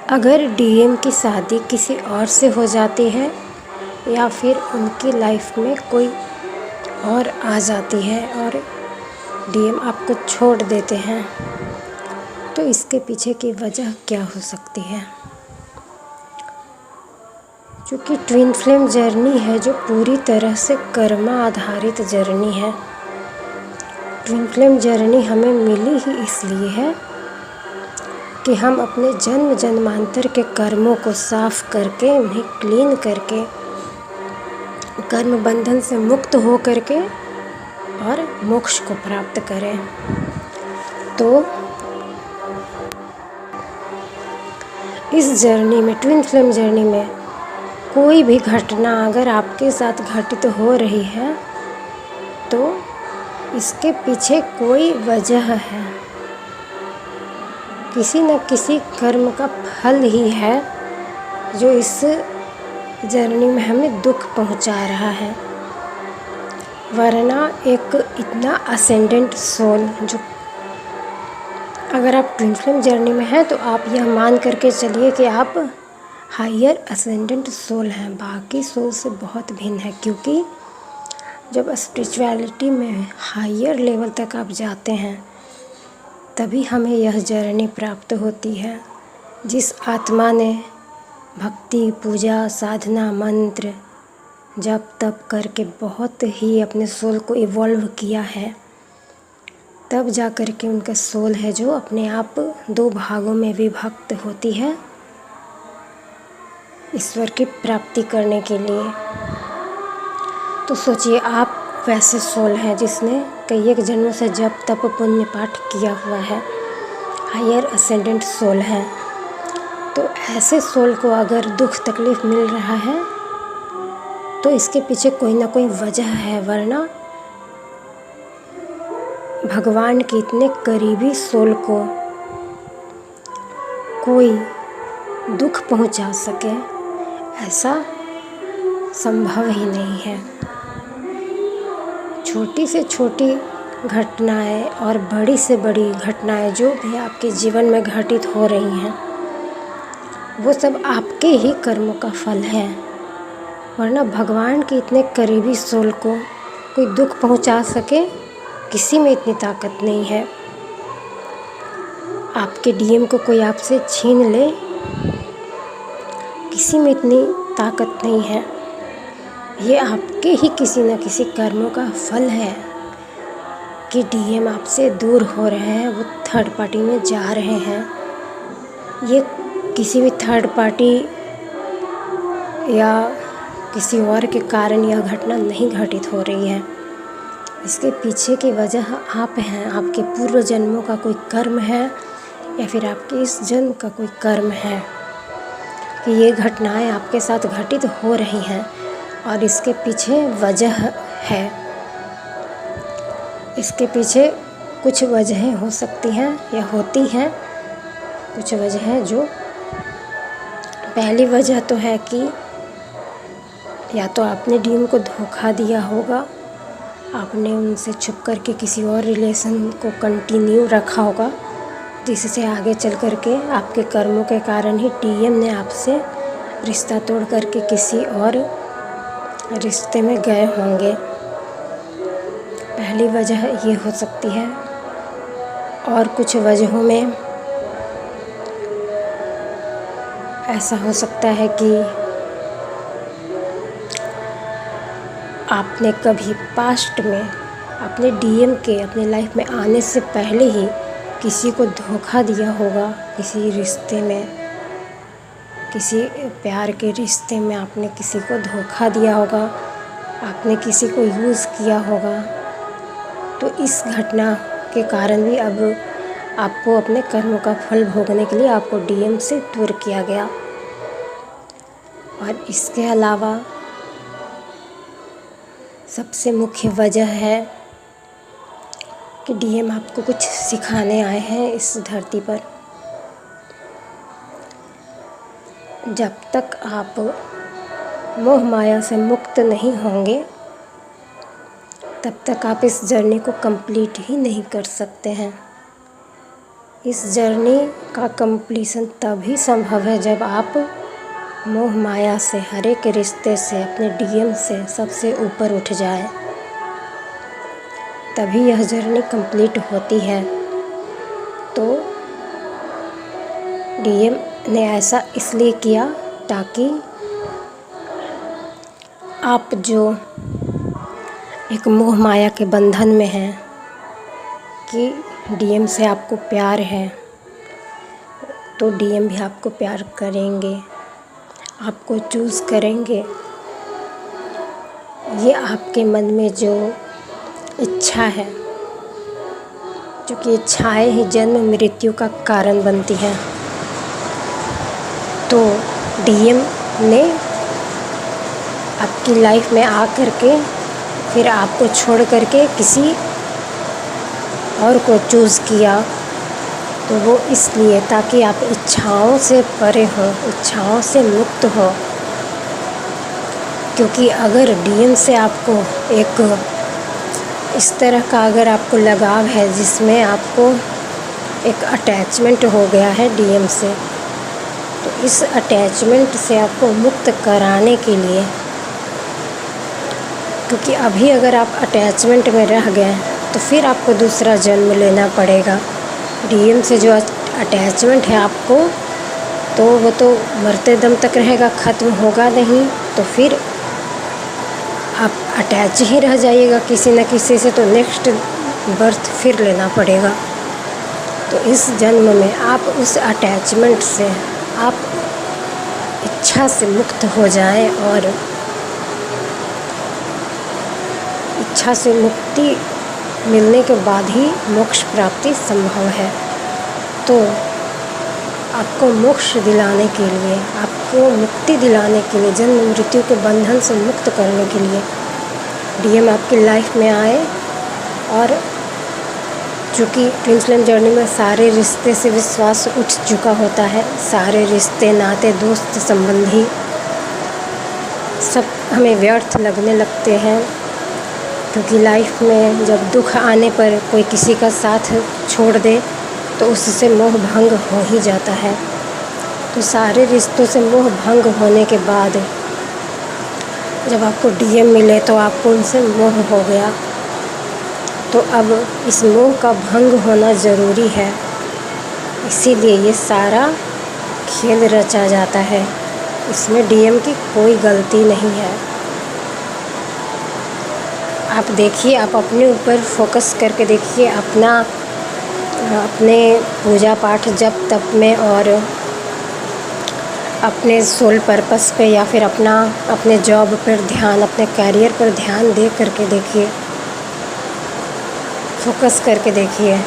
अगर डीएम की शादी किसी और से हो जाती है या फिर उनकी लाइफ में कोई और आ जाती है और डीएम आपको छोड़ देते हैं, तो इसके पीछे की वजह क्या हो सकती है? क्योंकि ट्विन फ्लेम जर्नी है जो पूरी तरह से कर्मा आधारित जर्नी है। ट्विन फ्लेम जर्नी हमें मिली ही इसलिए है कि हम अपने जन्म जन्मांतर के कर्मों को साफ करके, उन्हें क्लीन करके, कर्म बंधन से मुक्त हो करके और मोक्ष को प्राप्त करें। तो इस जर्नी में, ट्विन फ्लेम जर्नी में, कोई भी घटना अगर आपके साथ घटित हो रही है तो इसके पीछे कोई वजह है, किसी न किसी कर्म का फल ही है जो इस जर्नी में हमें दुख पहुंचा रहा है। वरना एक इतना असेंडेंट सोल, जो अगर आप ट्विन फ्लेम जर्नी में हैं तो आप यह मान करके चलिए कि आप हायर असेंडेंट सोल हैं, बाकी सोल से बहुत भिन्न है। क्योंकि जब स्पिरिचुअलिटी में हायर लेवल तक आप जाते हैं तभी हमें यह जर्नी प्राप्त होती है। जिस आत्मा ने भक्ति, पूजा, साधना, मंत्र, जप तप करके बहुत ही अपने सोल को इवॉल्व किया है, तब जा कर के उनका सोल है जो अपने आप दो भागों में विभक्त होती है ईश्वर की प्राप्ति करने के लिए। तो सोचिए, आप वैसे सोल हैं जिसने कई एक जन्मों से जप तप पुण्य पाठ किया हुआ है, हायर असेंडेंट सोल है। तो ऐसे सोल को अगर दुख तकलीफ़ मिल रहा है तो इसके पीछे कोई ना कोई वजह है। वरना भगवान के इतने करीबी सोल को कोई दुख पहुंचा सके, ऐसा संभव ही नहीं है। छोटी से छोटी घटनाएं और बड़ी से बड़ी घटनाएं जो भी आपके जीवन में घटित हो रही हैं, वो सब आपके ही कर्मों का फल है। वरना भगवान के इतने करीबी सोल को कोई दुख पहुंचा सके, किसी में इतनी ताकत नहीं है। आपके डीएम को कोई आपसे छीन ले, किसी में इतनी ताकत नहीं है। ये आपके ही किसी न किसी कर्मों का फल है कि डीएम आपसे दूर हो रहे हैं, वो थर्ड पार्टी में जा रहे हैं। ये किसी भी थर्ड पार्टी या किसी और के कारण यह घटना नहीं घटित हो रही है। इसके पीछे की वजह आप हैं, आपके पूर्व जन्मों का कोई कर्म है या फिर आपके इस जन्म का कोई कर्म है कि ये घटनाएं आपके साथ घटित हो रही हैं और इसके पीछे वजह है। इसके पीछे कुछ वजहें हो सकती हैं या होती हैं। कुछ वजहें, जो पहली वजह तो है कि या तो आपने डीएम को धोखा दिया होगा, आपने उनसे छुप करके किसी और रिलेशन को कंटिन्यू रखा होगा, जिससे आगे चल करके आपके कर्मों के कारण ही डीएम ने आपसे रिश्ता तोड़ करके किसी और रिश्ते में गए होंगे। पहली वजह ये हो सकती है। और कुछ वजहों में ऐसा हो सकता है कि आपने कभी पास्ट में अपने डीएम के अपने लाइफ में आने से पहले ही किसी को धोखा दिया होगा, किसी रिश्ते में, किसी प्यार के रिश्ते में आपने किसी को धोखा दिया होगा, आपने किसी को यूज़ किया होगा। तो इस घटना के कारण भी अब आपको अपने कर्मों का फल भोगने के लिए आपको डीएम से दूर किया गया। और इसके अलावा सबसे मुख्य वजह है कि डीएम आपको कुछ सिखाने आए हैं इस धरती पर। जब तक आप मोह माया से मुक्त नहीं होंगे तब तक आप इस जर्नी को कंप्लीट ही नहीं कर सकते हैं। इस जर्नी का कंप्लीशन तभी संभव है जब आप मोह माया से, हर एक रिश्ते से, अपने डीएम से सबसे ऊपर उठ जाए, तभी यह जर्नी कंप्लीट होती है। तो डीएम ने ऐसा इसलिए किया ताकि आप जो एक मोह माया के बंधन में हैं कि डीएम से आपको प्यार है, तो डीएम भी आपको प्यार करेंगे, आपको चूज़ करेंगे। ये आपके मन में जो इच्छा है, क्योंकि इच्छाएं ही जन्म मृत्यु का कारण बनती हैं, तो डीएम ने आपकी लाइफ में आ करके फिर आपको छोड़ करके किसी और को चूज़ किया, तो वो इसलिए ताकि आप इच्छाओं से परे हों, इच्छाओं से मुक्त हो। क्योंकि अगर डीएम से आपको एक इस तरह का अगर आपको लगाव है जिसमें आपको एक अटैचमेंट हो गया है डीएम से, तो इस अटैचमेंट से आपको मुक्त कराने के लिए, क्योंकि अभी अगर आप अटैचमेंट में रह गए तो फिर आपको दूसरा जन्म लेना पड़ेगा। डीएम से जो अटैचमेंट है आपको, तो वो तो मरते दम तक रहेगा, ख़त्म होगा नहीं, तो फिर आप अटैच ही रह जाइएगा किसी न किसी से, तो नेक्स्ट बर्थ फिर लेना पड़ेगा। तो इस जन्म में आप उस अटैचमेंट से, आप इच्छा से मुक्त हो जाएं, और इच्छा से मुक्ति मिलने के बाद ही मोक्ष प्राप्ति संभव है। तो आपको मोक्ष दिलाने के लिए, आपको मुक्ति दिलाने के लिए, जन्म मृत्यु के बंधन से मुक्त करने के लिए डीएम आपकी लाइफ में आए। और चूँकि ट्विन फ्लेम जर्नी में सारे रिश्ते से विश्वास उठ चुका होता है, सारे रिश्ते, नाते, दोस्त, संबंधी सब हमें व्यर्थ लगने लगते हैं, क्योंकि लाइफ में जब दुख आने पर कोई किसी का साथ छोड़ दे तो उससे मोह भंग हो ही जाता है। तो सारे रिश्तों से मोह भंग होने के बाद जब आपको डीएम मिले तो आपको उनसे मोह हो गया, तो अब इस मोह का भंग होना ज़रूरी है। इसीलिए ये सारा खेल रचा जाता है, इसमें डीएम की कोई गलती नहीं है। आप देखिए, आप अपने ऊपर फोकस करके देखिए, अपने पूजा पाठ जप तप में, और अपने सोल पर्पस पे, या फिर अपने जॉब पर ध्यान, अपने कैरियर पर ध्यान दे करके देखिए, फोकस करके देखिए,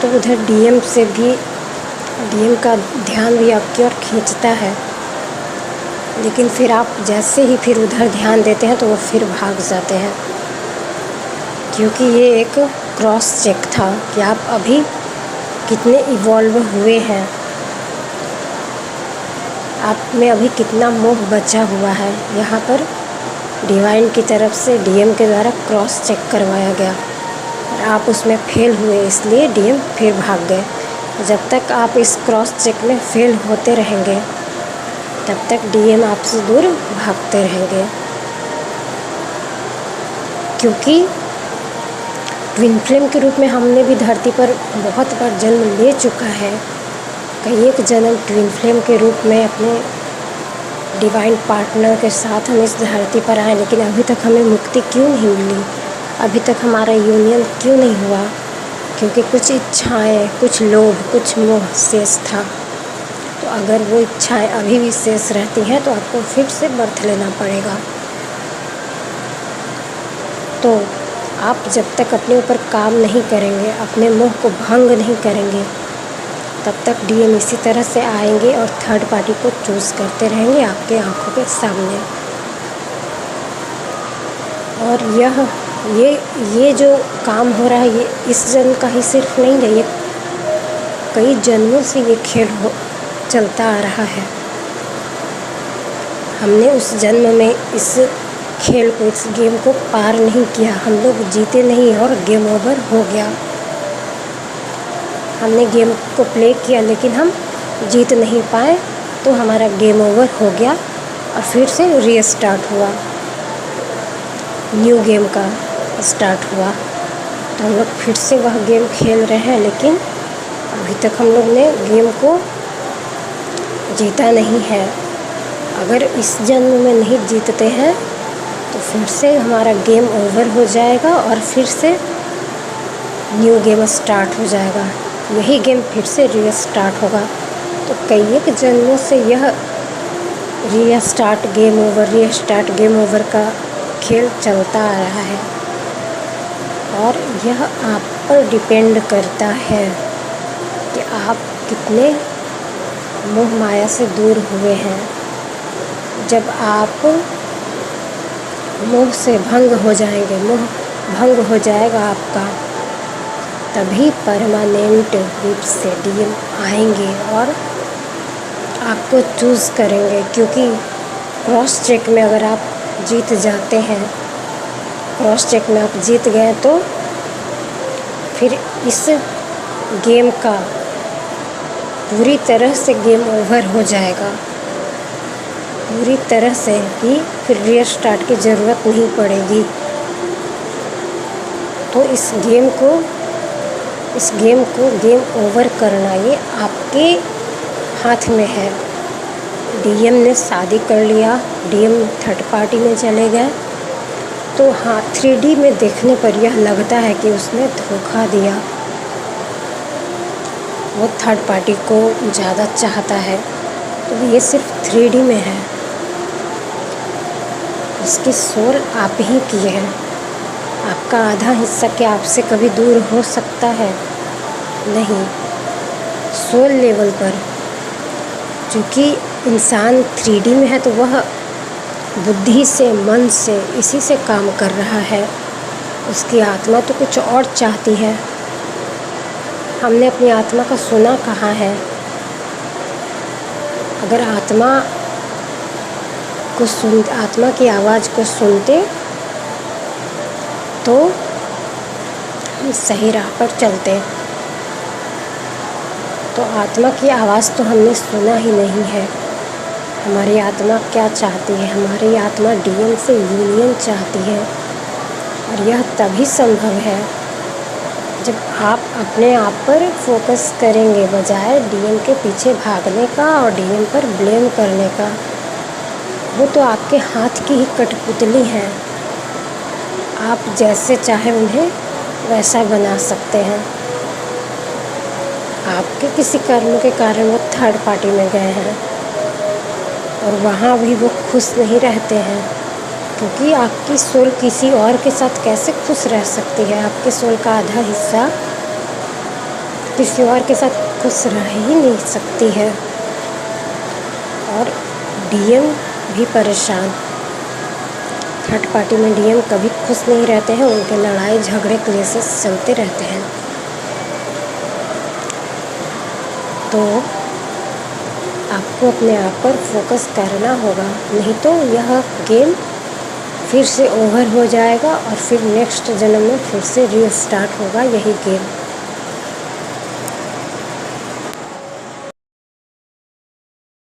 तो उधर डीएम का ध्यान भी आपकी ओर खींचता है। लेकिन फिर आप जैसे ही फिर उधर ध्यान देते हैं तो वो फिर भाग जाते हैं, क्योंकि ये एक क्रॉस चेक था कि आप अभी कितने इवॉल्व हुए हैं, आप में अभी कितना मोह बचा हुआ है। यहाँ पर डिवाइन की तरफ से डीएम के द्वारा क्रॉस चेक करवाया गया, और आप उसमें फेल हुए, इसलिए डीएम फिर भाग गए। जब तक आप इस क्रॉस चेक में फेल होते रहेंगे, तब तक डीएम आपसे दूर भागते रहेंगे, क्योंकि ट्विन फ्लेम के रूप में हमने भी धरती पर बहुत बार जन्म ले चुका है। कई एक जन्म ट्विन फ्लेम के रूप में अपने डिवाइन पार्टनर के साथ हम इस धरती पर आए, लेकिन अभी तक हमें मुक्ति क्यों नहीं मिली, अभी तक हमारा यूनियन क्यों नहीं हुआ? क्योंकि कुछ इच्छाएं, कुछ लोभ, कुछ मोह शेष था। तो अगर वो इच्छाएं अभी भी शेष रहती हैं तो आपको फिर से बर्थ लेना पड़ेगा। तो आप जब तक अपने ऊपर काम नहीं करेंगे, अपने मोह को भंग नहीं करेंगे, तब तक डीएम इसी तरह से आएंगे और थर्ड पार्टी को चूज़ करते रहेंगे आपके आंखों के सामने। और ये जो काम हो रहा है, ये इस जन्म का ही सिर्फ नहीं है, ये कई जन्मों से ये खेल चलता आ रहा है। हमने उस जन्म में इस खेल को, इस गेम को पार नहीं किया, हम लोग जीते नहीं और गेम ओवर हो गया। हमने गेम को प्ले किया लेकिन हम जीत नहीं पाए, तो हमारा गेम ओवर हो गया और फिर से रीस्टार्ट हुआ, न्यू गेम का स्टार्ट हुआ। तो हम लोग फिर से वह गेम खेल रहे हैं, लेकिन अभी तक हम लोग ने गेम को जीता नहीं है। अगर इस जन्म में नहीं जीतते हैं तो फिर से हमारा गेम ओवर हो जाएगा और फिर से न्यू गेम स्टार्ट हो जाएगा, यही गेम फिर से रीस्टार्ट होगा। तो कई एक जन्मों से यह रीस्टार्ट गेम ओवर का खेल चलता आ रहा है और यह आप पर डिपेंड करता है कि आप कितने मोह माया से दूर हुए हैं। जब आप मोह से भंग हो जाएंगे, मोह भंग हो जाएगा आपका, तभी परमानेंट रूप से डीएम आएंगे और आपको चूज़ करेंगे। क्योंकि क्रॉस चेक में अगर आप जीत जाते हैं, क्रॉस चेक में आप जीत गए, तो फिर इस गेम का पूरी तरह से गेम ओवर हो जाएगा, पूरी तरह से ही फिर रीस्टार्ट की ज़रूरत नहीं पड़ेगी। तो इस गेम को गेम ओवर करना ये आपके हाथ में है। डीएम ने शादी कर लिया, डीएम थर्ड पार्टी में चले गए, तो हाँ 3D में देखने पर यह लगता है कि उसने धोखा दिया, वो थर्ड पार्टी को ज़्यादा चाहता है। तो ये सिर्फ 3D में है, इसकी सोल आप ही की है। आपका आधा हिस्सा क्या आपसे कभी दूर हो सकता है? नहीं। सोल लेवल पर क्योंकि इंसान 3D में है, तो वह बुद्धि से, मन से, इसी से काम कर रहा है। उसकी आत्मा तो कुछ और चाहती है। हमने अपनी आत्मा का सुना कहाँ है? अगर आत्मा की आवाज़ को सुनते तो हम सही राह पर चलते। तो आत्मा की आवाज़ तो हमने सुना ही नहीं है। हमारी आत्मा क्या चाहती है? हमारी आत्मा डीएम से यूनियन चाहती है, और यह तभी संभव है जब आप अपने आप पर फोकस करेंगे, बजाय डीएम के पीछे भागने का और डीएम पर ब्लेम करने का। वो तो आपके हाथ की ही कठपुतली हैं, आप जैसे चाहे उन्हें वैसा बना सकते हैं। आपके किसी कर्म के कारण वो थर्ड पार्टी में गए हैं और वहाँ भी वो खुश नहीं रहते हैं, क्योंकि आपकी सोल किसी और के साथ कैसे खुश रह सकती है? आपके सोल का आधा हिस्सा किसी और के साथ खुश रह ही नहीं सकती है। और डीएम भी परेशान, थर्ड पार्टी में डीएम कभी खुश नहीं रहते हैं, उनके लड़ाई झगड़े क्लेशेस चलते रहते हैं। तो आपको अपने आप पर फोकस करना होगा, नहीं तो यह गेम फिर से ओवर हो जाएगा और फिर नेक्स्ट जन्म में फिर से रीस्टार्ट होगा यही गेम।